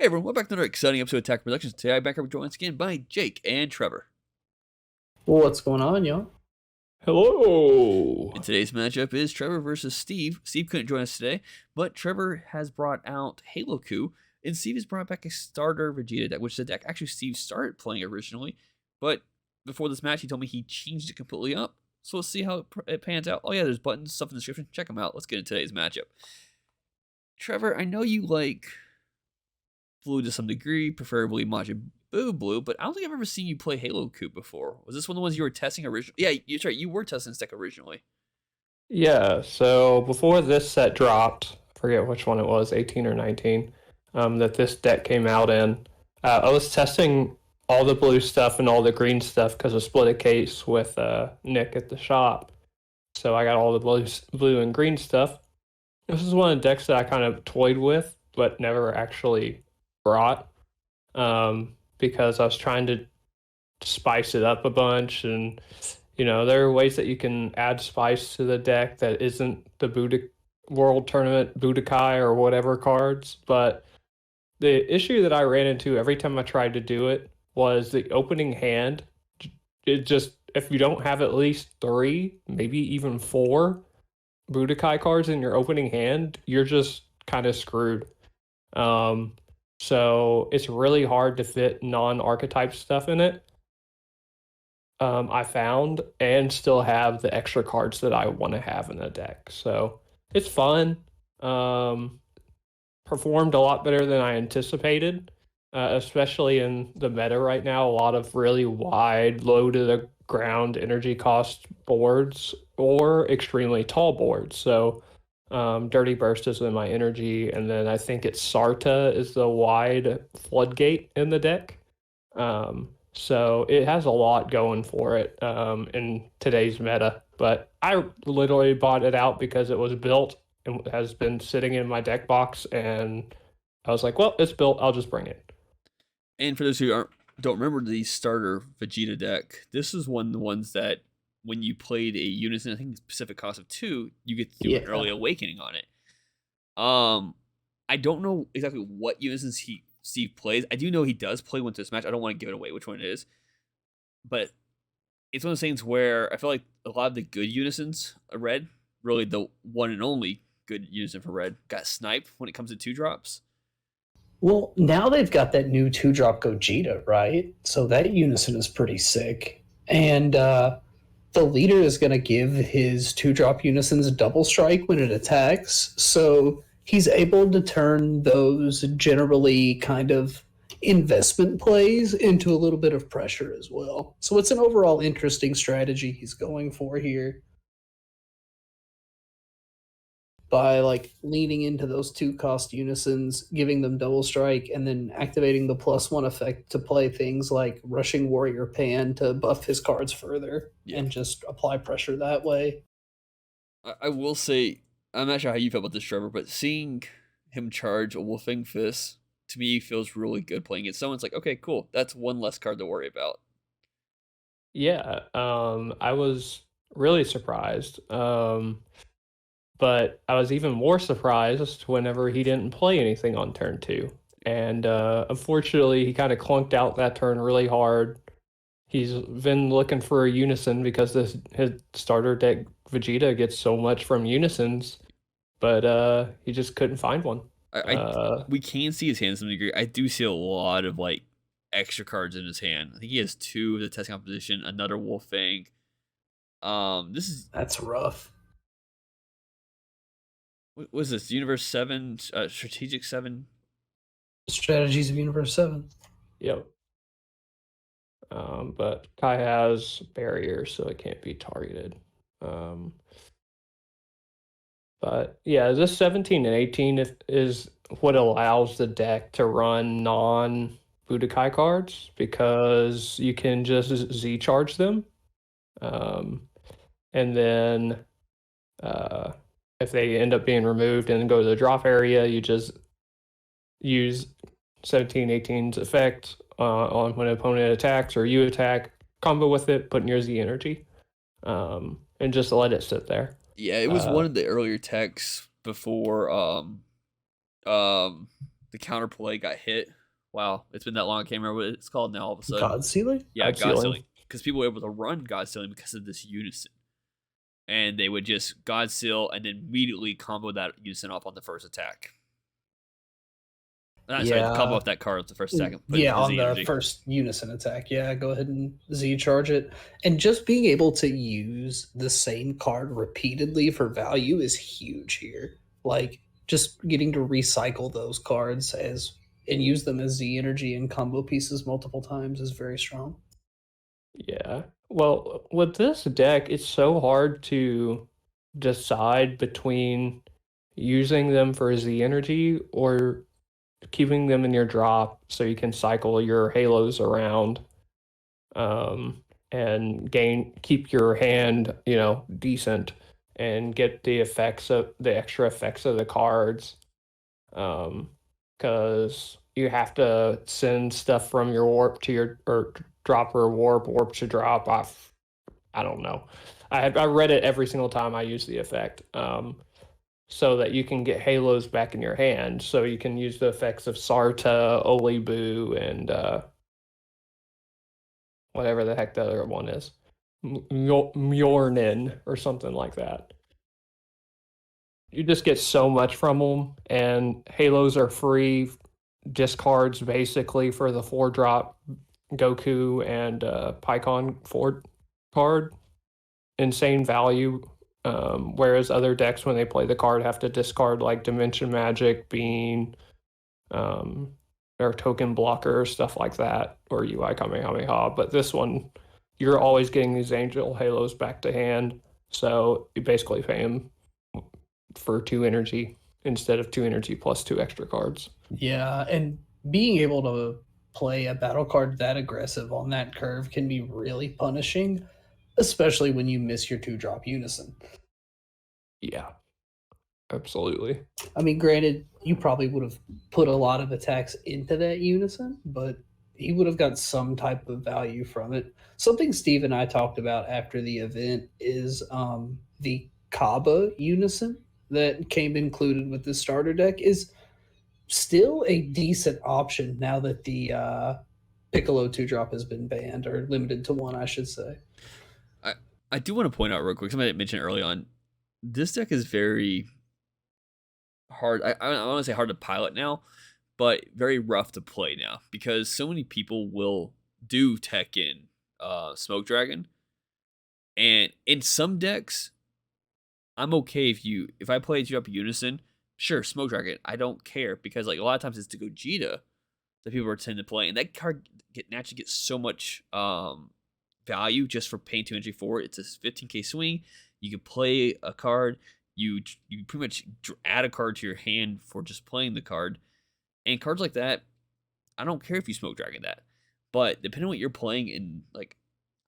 Hey everyone, welcome back to another exciting episode of Attack Productions. Today I'm back up joined once again by Jake and Trevor. What's going on, y'all? Hello. And today's matchup is Trevor versus Steve. Steve couldn't join us today, but Trevor has brought out Halo Coup, and Steve has brought back a starter Vegeta deck, which is a deck actually Steve started playing originally, but before this match he told me he changed it completely up. So let's see how it pans out. Oh yeah, there's buttons, stuff in the description. Check them out. Let's get into today's matchup. Trevor, I know you like blue to some degree, preferably Majin Buu blue, but I don't think I've ever seen you play Halo Coup before. Was this one of the ones you were testing originally? Yeah, that's right. You were testing this deck originally. Yeah, so before this set dropped, I forget which one it was, 18 or 19, that this deck came out in. I was testing all the blue stuff and all the green stuff because I split a case with Nick at the shop. So I got all the blue and green stuff. This is one of the decks that I kind of toyed with, but never actually brought, because I was trying to spice it up a bunch, and there are ways that you can add spice to the deck that isn't the World Tournament Budokai or whatever cards. But the issue that I ran into every time I tried to do it was the opening hand. It just, if you don't have at least 3, maybe even 4 Budokai cards in your opening hand, you're just kind of screwed. So it's really hard to fit non-archetype stuff in it. I found, and still have the extra cards that I want to have in the deck. So it's fun. Performed a lot better than I anticipated, especially in the meta right now. A lot of really wide, low to the ground energy cost boards or extremely tall boards. So Dirty Burst is in my energy, and then I think it's Sarta is the wide floodgate in the deck. So it has a lot going for it in today's meta. But I literally bought it out because it was built and has been sitting in my deck box, and I was like, well, it's built, I'll just bring it. And for those who don't remember the starter Vegeta deck, this is one of the ones that when you played a unison, I think specific cost of 2, you get to do an early awakening on it. I don't know exactly what unisons Steve plays. I do know he does play one to this match. I don't want to give it away which one it is, but it's one of those things where I feel like a lot of the good unisons are red. Really, the one and only good unison for red got sniped when it comes to 2-drops. Well, now they've got that new 2-drop Gogeta, right? So that unison is pretty sick. And the leader is going to give his 2-drop unisons double strike when it attacks. So he's able to turn those generally kind of investment plays into a little bit of pressure as well. So it's an overall interesting strategy he's going for here, by leaning into those 2-cost unisons, giving them double strike, and then activating the +1 effect to play things like Rushing Warrior Pan to buff his cards further and just apply pressure that way. I will say, I'm not sure how you feel about this, Trevor, but seeing him charge a Wolfing Fist to me feels really good playing it. Someone's like, okay, cool, that's one less card to worry about. Yeah, I was really surprised. But I was even more surprised whenever he didn't play anything on turn 2. And unfortunately, he kind of clunked out that turn really hard. He's been looking for a unison because his starter deck Vegeta gets so much from unisons, but he just couldn't find one. We can see his hand to some degree. I do see a lot of extra cards in his hand. I think he has 2 of the testing composition, another Wolfang. That's rough. What was this? Universe 7, Strategic 7? Strategies of Universe 7. Yep. But Kai has barriers, so it can't be targeted. But yeah, this 17 and 18 is what allows the deck to run non-Budokai cards, because you can just Z-charge them. And then if they end up being removed and go to the drop area, you just use 17-18's effect on when an opponent attacks or you attack, combo with it, put in your Z energy, and just let it sit there. Yeah, it was one of the earlier techs before the counterplay got hit. Wow, it's been that long. I can't remember what it's called now. All of a sudden, God Sealer? yeah, God God Sealing. Sealing, because people were able to run God Sealing because of this unison, and they would just God Seal and then immediately combo that unison off on the first attack. Sorry, combo off that card with the first attack. And put it Yeah, into on Z the energy. first unison attack. Yeah, go ahead and Z charge it. And just being able to use the same card repeatedly for value is huge here. Like, just getting to recycle those cards and use them as Z energy and combo pieces multiple times is very strong. Yeah. Well, with this deck, it's so hard to decide between using them for Z energy or keeping them in your drop so you can cycle your halos around, and keep your hand, decent and get the extra effects of the cards. Because you have to send stuff from your warp to your, or drop or warp to drop off. I don't know. I read it every single time I use the effect. So that you can get halos back in your hand. So you can use the effects of Sarta, Olibu, and whatever the heck the other one is. Mjornin or something like that. You just get so much from them, and halos are free discards basically for the 4-drop Goku and Pycon 4 card. Insane value. Whereas other decks, when they play the card, have to discard like Dimension Magic, Bean, or Token Blocker, stuff like that, or UI Kamehameha. But this one, you're always getting these Angel Halos back to hand, so you basically pay them for 2 energy instead of 2 energy plus 2 extra cards. Yeah, and being able to play a battle card that aggressive on that curve can be really punishing, especially when you miss your 2-drop unison. Yeah, absolutely. I mean, granted, you probably would have put a lot of attacks into that unison, but he would have got some type of value from it. Something Steve and I talked about after the event is the Kaba unison that came included with the starter deck is still a decent option now that the Piccolo 2-drop has been banned, or limited to 1, I should say. I do want to point out real quick, something I mentioned early on. This deck is very hard. I want to say hard to pilot now, but very rough to play now because so many people will do tech in Smoke Dragon, and in some decks, I'm okay if I play 2-drop Unison. Sure, Smoke Dragon, I don't care because like a lot of times it's the Gogeta that people are tend to play, and that card naturally gets so much value just for paying 2 energy for it. It's a 15k swing. You can play a card. You pretty much add a card to your hand for just playing the card. And cards like that, I don't care if you Smoke Dragon that. But depending on what you're playing in, like,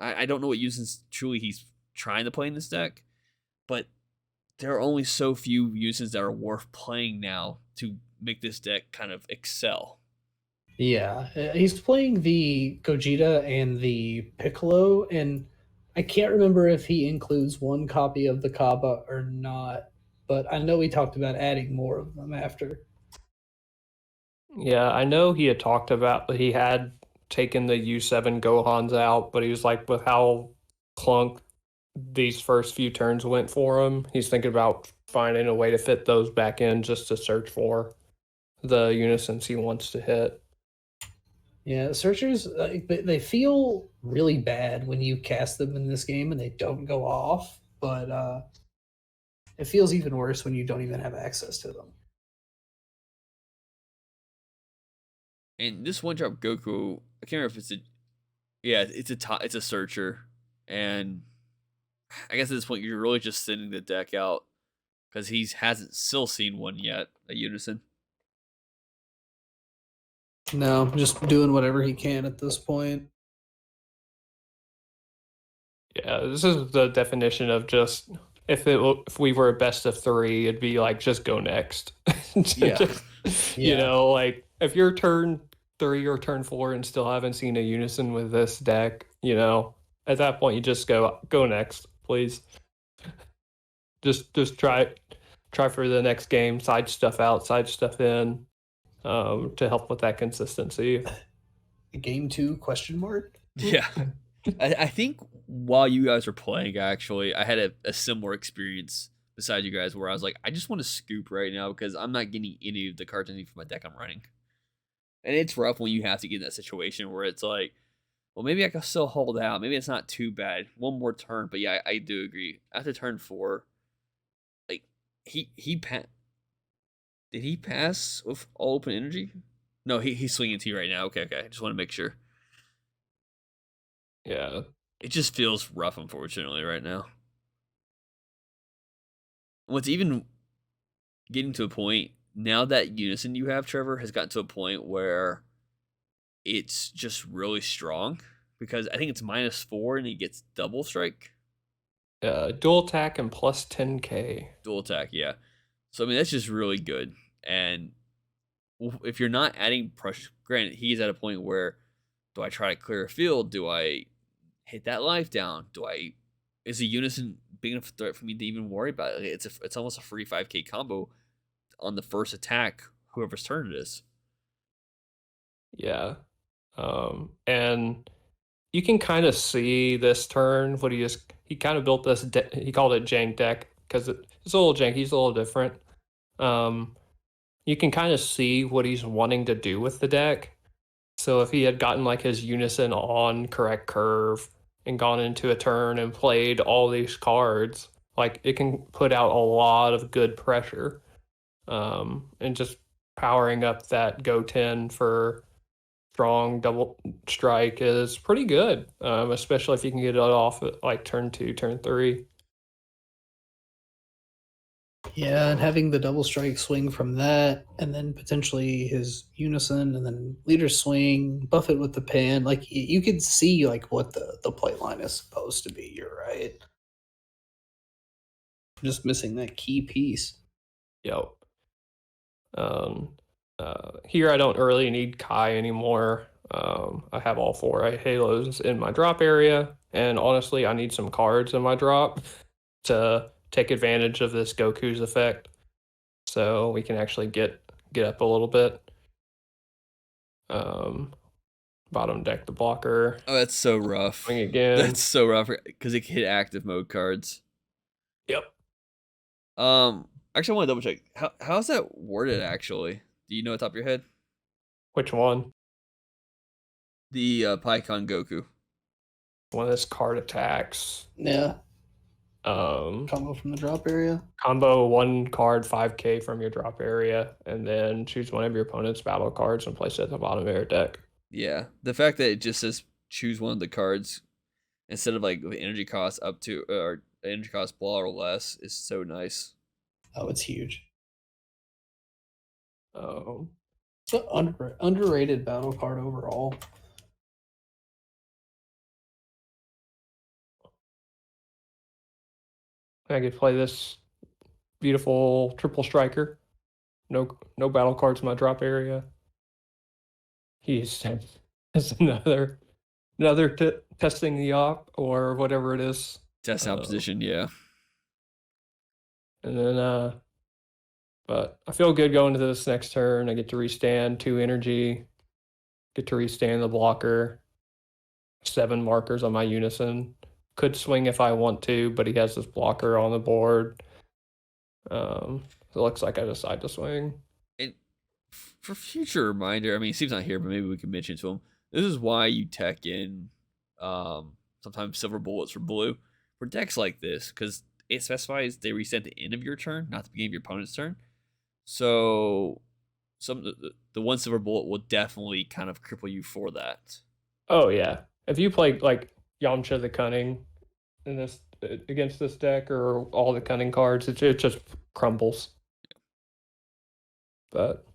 I don't know what uses truly he's trying to play in this deck, but there are only so few uses that are worth playing now to make this deck kind of excel. Yeah, he's playing the Gogeta and the Piccolo, and I can't remember if he includes 1 copy of the Kaba or not, but I know he talked about adding more of them after. Yeah, I know he had talked about he had taken the U7 Gohans out, but he was like, with how clunk these first few turns went for him, he's thinking about finding a way to fit those back in just to search for the unisons he wants to hit. Yeah, searchers, they feel really bad when you cast them in this game and they don't go off, but it feels even worse when you don't even have access to them. And this 1-drop Goku, I can't remember if it's a searcher, and I guess at this point you're really just sending the deck out because he hasn't still seen one yet, a Unison. No, just doing whatever he can at this point. Yeah, this is the definition of just if we were a best of 3, it'd be like just go next. Yeah. You know, like if you're turn 3 or turn 4 and still haven't seen a unison with this deck, at that point you just go next, please. Just try for the next game, side stuff out, side stuff in. to help with that consistency. Game 2 question mark? Yeah. I think while you guys were playing, actually, I had a similar experience besides you guys where I was like, I just want to scoop right now because I'm not getting any of the cards I need for my deck I'm running. And it's rough when you have to get in that situation where it's like, well, maybe I can still hold out. Maybe it's not too bad. One more turn. But yeah, I do agree. After turn 4, like, did he pass with all open energy? No, he's swinging to you right now. Okay. I just want to make sure. Yeah. It just feels rough, unfortunately, right now. What's even getting to a point now that Unison you have, Trevor, has gotten to a point where it's just really strong because I think it's -4 and he gets double strike. Dual attack and plus 10k. Dual attack, yeah. So I mean that's just really good. And if you're not adding pressure, granted he's at a point where do I try to clear a field? Do I hit that life down? Is a Unison big enough threat for me to even worry about it? It's almost a free 5k combo on the first attack, whoever's turn it is. Yeah. And you can kind of see this turn what he kind of built this he called it jank deck because it's a little janky, it's a little different. You can kind of see what he's wanting to do with the deck. So if he had gotten like his Unison on correct curve and gone into a turn and played all these cards, like it can put out a lot of good pressure. And just powering up that go 10 for strong double strike is pretty good, especially if you can get it off at like turn 2, turn 3. Yeah, and having the double strike swing from that, and then potentially his Unison, and then leader swing, buff it with the pan. Like you could see like what the play line is supposed to be. You're right. Just missing that key piece. Yep. Here I don't really need Kai anymore. I have all 4 Halos in my drop area, and honestly, I need some cards in my drop to take advantage of this Goku's effect, so we can actually get up a little bit. Bottom deck the blocker. Oh, that's so rough. Swing again. That's so rough because it can hit active mode cards. Yep. Actually, I want to double check. How's that worded? Actually, do you know off the top of your head? Which one? The PyCon Goku. One of this card attacks. Yeah. Um, Combo from the drop area. Combo 1 card 5k from your drop area, and then choose one of your opponent's battle cards and place it at the bottom of your deck. Yeah, the fact that it just says choose one of the cards instead of like the energy cost up to or energy cost blah or less is so nice. Oh, it's huge. Um, It's an underrated battle card overall. I could play this beautiful triple striker. No battle cards in my drop area. He's another testing the op or whatever it is. Test opposition, yeah. And then but I feel good going to this next turn. I get to restand 2 energy, get to restand the blocker, 7 markers on my Unison. Could swing if I want to, but he has this blocker on the board. So it looks like I decide to swing. And for future reminder, I mean, Steve's not here, but maybe we can mention to him. This is why you tech in sometimes silver bullets for blue for decks like this, because it specifies they reset the end of your turn, not the beginning of your opponent's turn. So the 1 silver bullet will definitely kind of cripple you for that. Oh yeah, if you play like Yamcha the Cunning in this against this deck or all the cunning cards, it just crumbles. But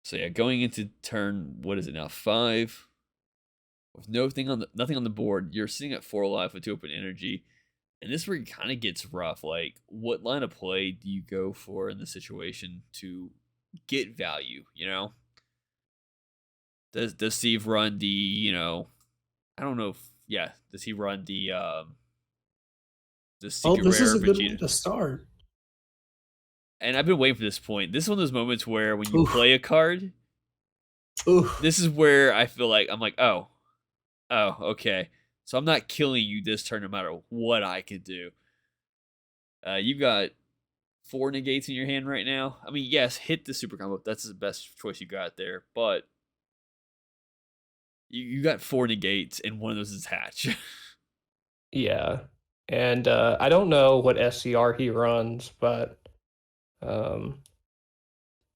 so yeah, going into turn, what is it now, 5, with nothing on the board, you're sitting at 4 life with 2 open energy, and this is where it kind of gets rough. Like, what line of play do you go for in this situation to get value? You know, does Steve run the I don't know if does he run the Secret this Rare is a good Vegeta? one to start. And I've been waiting for this point. This is one of those moments where when you Oof. play a card, Oof. this is where I feel like I'm like, oh, okay. So I'm not killing you this turn no matter what I can do. You've got 4 negates in your hand right now. I mean, yes, hit the super combo. That's the best choice you got there. But you got 4 negates, and one of those is Hatch. Yeah. And I don't know what SCR he runs, but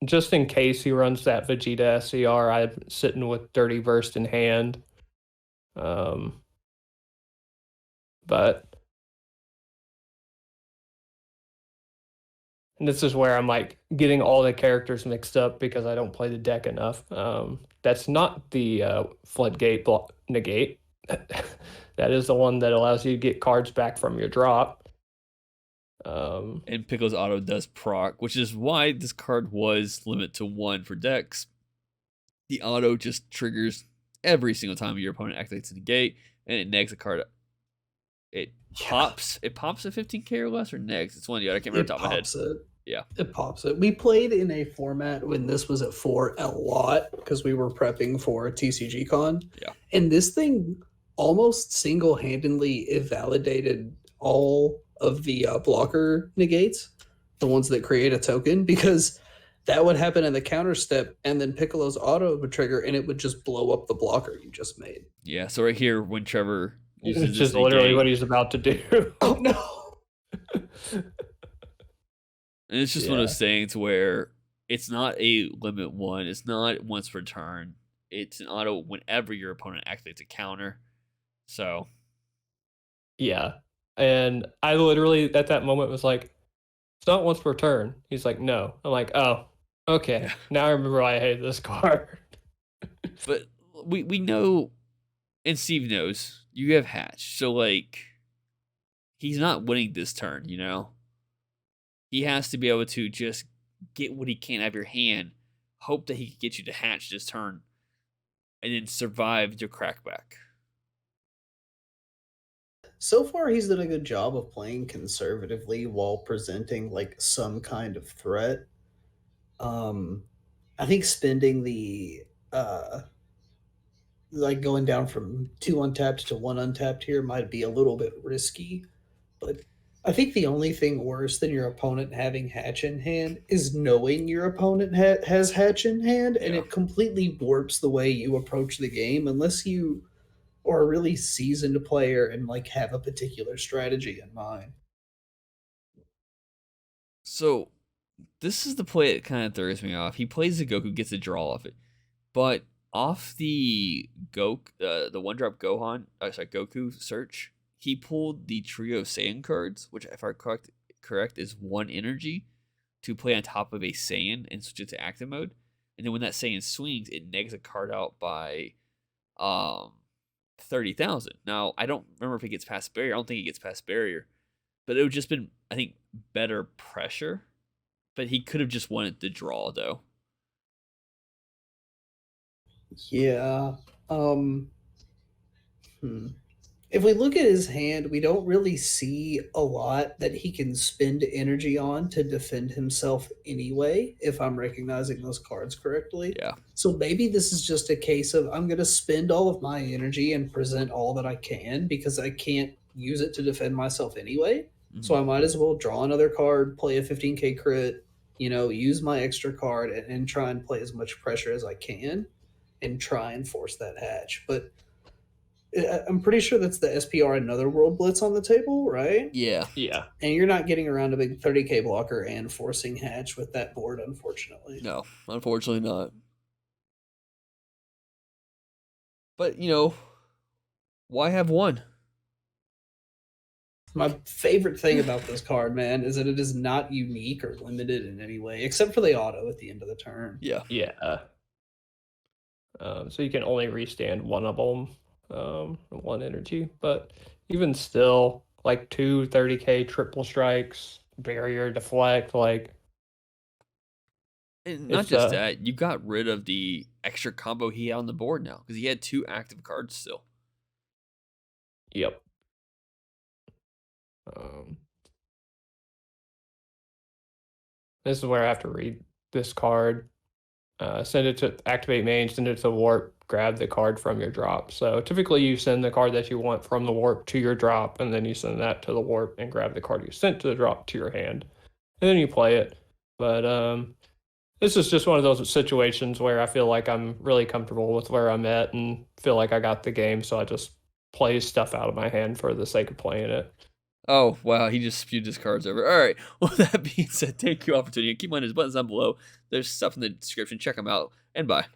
just in case he runs that Vegeta SCR, I'm sitting with Dirty Burst in hand. But and this is where I'm like getting all the characters mixed up because I don't play the deck enough. That's not the Floodgate negate. That is the one that allows you to get cards back from your drop. And Pickle's auto does proc, which is why this card was limited to 1 for decks. The auto just triggers every single time your opponent activates a negate, and it negs a card. It pops. It pops a 15k or less, or negs. It's one of the other. I can't remember off the top of my head. It. Yeah, it pops it. We played in a format when this was at 4 a lot because we were prepping for TCG Con. Yeah, and this thing almost single-handedly invalidated all of the blocker negates, the ones that create a token, because that would happen in the counter step, and then Piccolo's auto would trigger, and it would just blow up the blocker you just made. Yeah, so right here, when Trevor uses it's just literally what he's about to do. Oh, no! And it's just one of those things where it's not a limit 1. It's not once per turn. It's an auto whenever your opponent activates a counter. So. Yeah. And I literally, at that moment, was like, it's not once per turn. He's like, no. I'm like, oh, okay. Yeah. Now I remember why I hate this card. But we know, and Steve knows, you have Hatch. So, like, he's not winning this turn, you know? He has to be able to just get what he can out of your hand, hope that he can get you to Hatch this turn, and then survive your crackback. So far, he's done a good job of playing conservatively while presenting like some kind of threat. I think spending the like going down from 2 untapped to 1 untapped here might be a little bit risky, but I think the only thing worse than your opponent having Hatch in hand is knowing your opponent has Hatch in hand, and it completely warps the way you approach the game unless you are a really seasoned player and like have a particular strategy in mind. So this is the play that kind of throws me off. He plays the Goku, gets a draw off it, but off the the 1-drop Goku search, he pulled the trio Saiyan cards, which if I correct is 1 energy to play on top of a Saiyan and switch it to active mode. And then when that Saiyan swings, it negs a card out by 30,000. Now, I don't remember if he gets past barrier. I don't think he gets past barrier. But it would just been, I think, better pressure. But he could have just wanted the draw, though. Yeah. If we look at his hand, we don't really see a lot that he can spend energy on to defend himself anyway, if I'm recognizing those cards correctly. Yeah. So maybe this is just a case of I'm going to spend all of my energy and present all that I can because I can't use it to defend myself anyway. Mm-hmm. So I might as well draw another card, play a 15k crit, use my extra card and try and play as much pressure as I can and try and force that Hatch. But I'm pretty sure that's the SPR Another World Blitz on the table, right? Yeah. And you're not getting around a big 30k blocker and forcing Hatch with that board, unfortunately. No, unfortunately not. But, why have 1? My favorite thing about this card, man, is that it is not unique or limited in any way, except for the auto at the end of the turn. Yeah. So you can only restand 1 of them. 1 energy, but even still, like 2 30k triple strikes, barrier, deflect, like. And not just that, you got rid of the extra combo he had on the board now because he had 2 active cards still. Yep. This is where I have to read this card, send it to activate main, send it to warp, grab the card from your drop. So typically you send the card that you want from the warp to your drop, and then you send that to the warp and grab the card you sent to the drop to your hand. And then you play it. But this is just one of those situations where I feel like I'm really comfortable with where I'm at and feel like I got the game, so I just play stuff out of my hand for the sake of playing it. Oh, wow, he just spewed his cards over. All right, well, that being said, thank you all for tuning in. Keep in mind, his buttons down below. There's stuff in the description. Check them out, and bye.